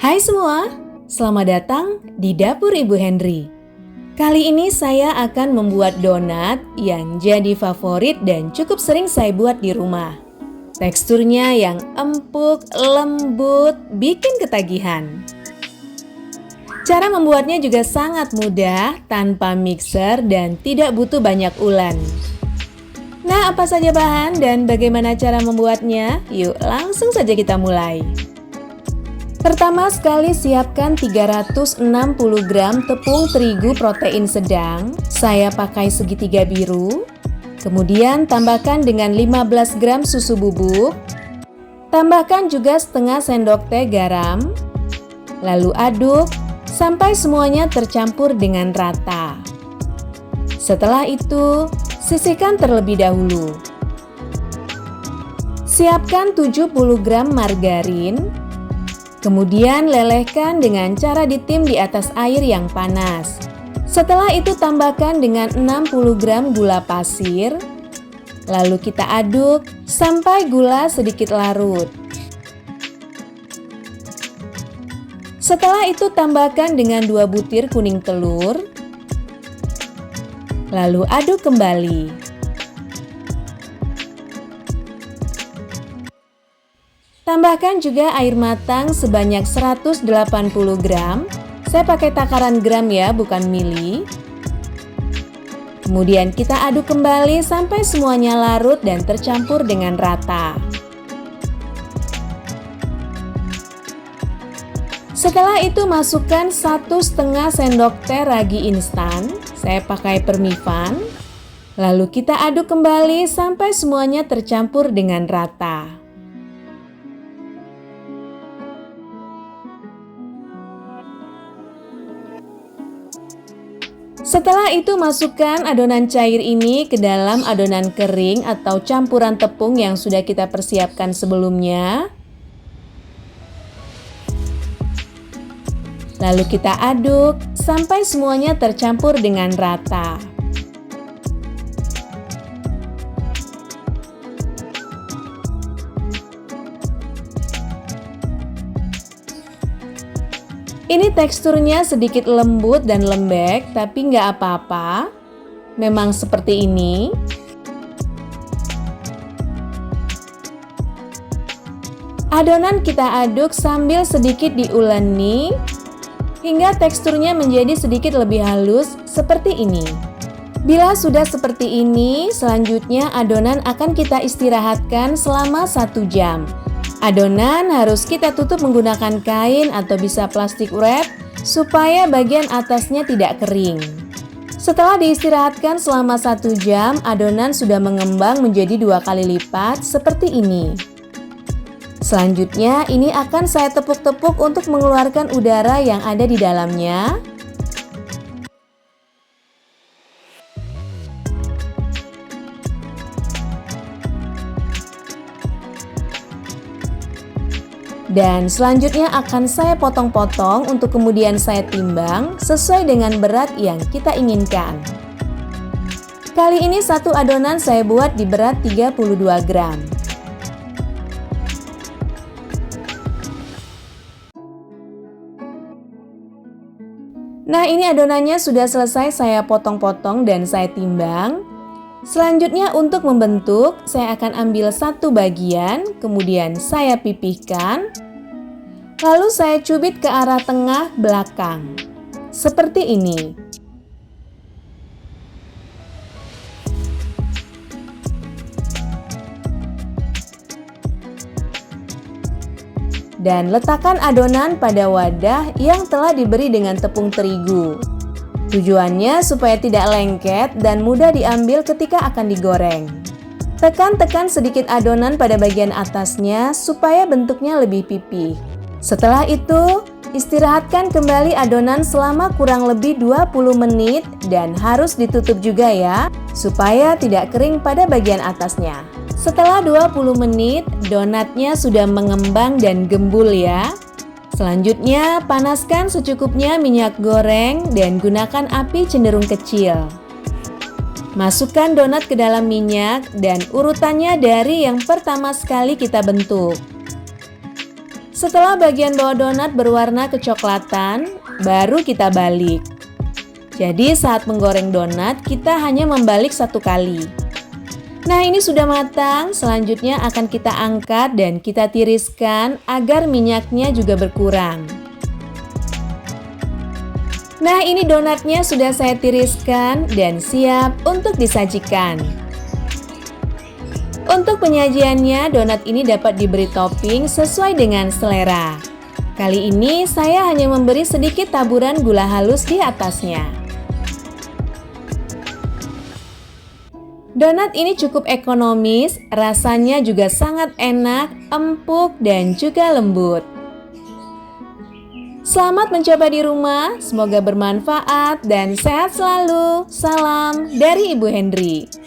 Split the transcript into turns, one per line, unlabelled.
Hai semua, selamat datang di Dapur Ibu Henry. Kali ini saya akan membuat donat yang jadi favorit dan cukup sering saya buat di rumah. Teksturnya yang empuk, lembut, bikin ketagihan. Cara membuatnya juga sangat mudah, tanpa mixer dan tidak butuh banyak ulen. Nah, apa saja bahan dan bagaimana cara membuatnya? Yuk, langsung saja kita mulai. Pertama sekali siapkan 360 gram tepung terigu protein sedang. Saya pakai segitiga biru. Kemudian tambahkan dengan 15 gram susu bubuk. Tambahkan juga setengah sendok teh garam. Lalu aduk sampai semuanya tercampur dengan rata. Setelah itu, sisihkan terlebih dahulu. Siapkan 70 gram margarin. Kemudian lelehkan dengan cara ditim di atas air yang panas. Setelah itu tambahkan dengan 60 gram gula pasir. Lalu kita aduk sampai gula sedikit larut. Setelah itu tambahkan dengan 2 butir kuning telur. Lalu aduk kembali. Tambahkan juga air matang sebanyak 180 gram. Saya pakai takaran gram ya, bukan mili. Kemudian kita aduk kembali sampai semuanya larut dan tercampur dengan rata. Setelah itu masukkan 1,5 sendok teh ragi instan. Saya pakai permifan. Lalu kita aduk kembali sampai semuanya tercampur dengan rata. Setelah itu masukkan adonan cair ini ke dalam adonan kering atau campuran tepung yang sudah kita persiapkan sebelumnya. Lalu kita aduk sampai semuanya tercampur dengan rata. Ini teksturnya sedikit lembut dan lembek, tapi nggak apa-apa. Memang seperti ini. Adonan kita aduk sambil sedikit diuleni hingga teksturnya menjadi sedikit lebih halus seperti ini. Bila sudah seperti ini, selanjutnya adonan akan kita istirahatkan selama 1 jam. Adonan harus kita tutup menggunakan kain atau bisa plastik wrap supaya bagian atasnya tidak kering. Setelah diistirahatkan selama 1 jam, adonan sudah mengembang menjadi 2 kali lipat seperti ini. Selanjutnya, ini akan saya tepuk-tepuk untuk mengeluarkan udara yang ada di dalamnya. Dan selanjutnya akan saya potong-potong untuk kemudian saya timbang sesuai dengan berat yang kita inginkan. Kali ini satu adonan saya buat di berat 32 gram. Nah, ini adonannya sudah selesai saya potong-potong dan saya timbang. Selanjutnya untuk membentuk, saya akan ambil satu bagian, kemudian saya pipihkan. Lalu saya cubit ke arah tengah belakang. Seperti ini. Dan letakkan adonan pada wadah yang telah diberi dengan tepung terigu. Tujuannya supaya tidak lengket dan mudah diambil ketika akan digoreng. Tekan-tekan sedikit adonan pada bagian atasnya supaya bentuknya lebih pipih. Setelah itu, istirahatkan kembali adonan selama kurang lebih 20 menit dan harus ditutup juga ya, supaya tidak kering pada bagian atasnya. Setelah 20 menit, donatnya sudah mengembang dan gembul ya. Selanjutnya, panaskan secukupnya minyak goreng dan gunakan api cenderung kecil. Masukkan donat ke dalam minyak dan urutannya dari yang pertama sekali kita bentuk. Setelah bagian bawah donat berwarna kecoklatan, baru kita balik. Jadi saat menggoreng donat, kita hanya membalik 1 kali. Nah, ini sudah matang, selanjutnya akan kita angkat dan kita tiriskan agar minyaknya juga berkurang. Nah, ini donatnya sudah saya tiriskan dan siap untuk disajikan. Untuk penyajiannya, donat ini dapat diberi topping sesuai dengan selera. Kali ini saya hanya memberi sedikit taburan gula halus di atasnya. Donat ini cukup ekonomis, rasanya juga sangat enak, empuk, dan juga lembut. Selamat mencoba di rumah, semoga bermanfaat dan sehat selalu. Salam dari Ibu Hendri.